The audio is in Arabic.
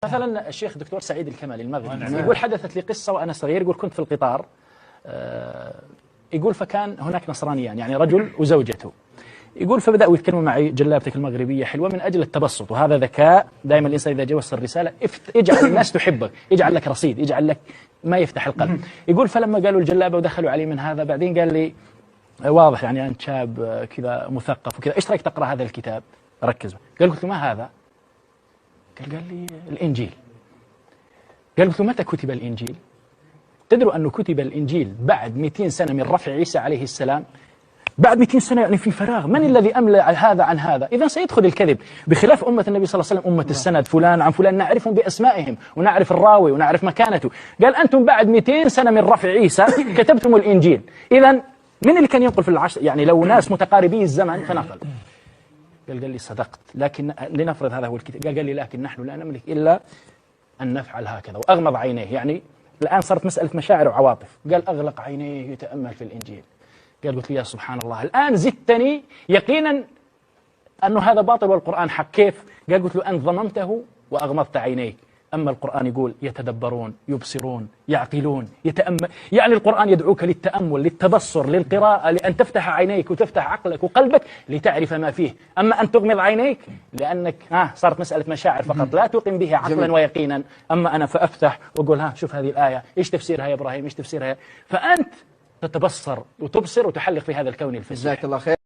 مثلا الشيخ دكتور سعيد الكمالي المغربي يقول حدثت لي قصة وأنا صغير. يقول كنت في القطار، يقول فكان هناك نصرانيان، يعني رجل وزوجته. يقول فبدأوا يتكلموا معي: جلابتك المغربية حلوة، من أجل التبسط، وهذا ذكاء. دائما الإنسان إذا جوز الرسالة اجعل الناس تحبك، اجعل لك رصيد، اجعل لك ما يفتح القلب. يقول فلما قالوا الجلابة ودخلوا علي من هذا، بعدين قال لي: واضح يعني أنت شاب كذا مثقف وكذا، إيش رأيك تقرأ هذا الكتاب؟ ركز. قلت له: ما هذا؟ قال لي: الإنجيل. قلت له: متى كتب الإنجيل؟ تدروا أنه كتب الإنجيل بعد 200 سنة من رفع عيسى عليه السلام؟ بعد 200 سنة، يعني في فراغ. من الذي أملى هذا عن هذا؟ إذا سيدخل الكذب، بخلاف أمة النبي صلى الله عليه وسلم، أمة السند، فلان عن فلان، نعرفهم بأسمائهم ونعرف الراوي ونعرف مكانته. قال: أنتم بعد 200 سنة من رفع عيسى كتبتم الإنجيل. إذا من اللي كان ينقل في العشر؟ يعني لو ناس متقاربي الزمن فنقل. قال لي: صدقت، لكن لنفرض هذا هو الكتاب. قال لي: لكن نحن لا نملك إلا أن نفعل هكذا. وأغمض عينيه، يعني الآن صارت مسألة مشاعر وعواطف. قال: أغلق عينيه يتأمل في الإنجيل. قلت له: يا سبحان الله، الآن زدتني يقينا أنه هذا باطل والقرآن حق. كيف؟ قلت له: أنت ضممته وأغمضت عينيك، أما القرآن يقول يتدبرون، يبصرون، يعقلون، يتأمل. يعني القرآن يدعوك للتأمل، للتبصر، للقراءة، لأن تفتح عينيك وتفتح عقلك وقلبك لتعرف ما فيه. أما أن تغمض عينيك لأنك صارت مسألة مشاعر فقط، لا تقم به عقلا ويقينا. أما أنا فأفتح وأقول: شوف هذه الآية، إيش تفسيرها يا إبراهيم، إيش تفسيرها؟ فأنت تتبصر وتبصر وتحلق في هذا الكون الفسيح. جزاك الله خير.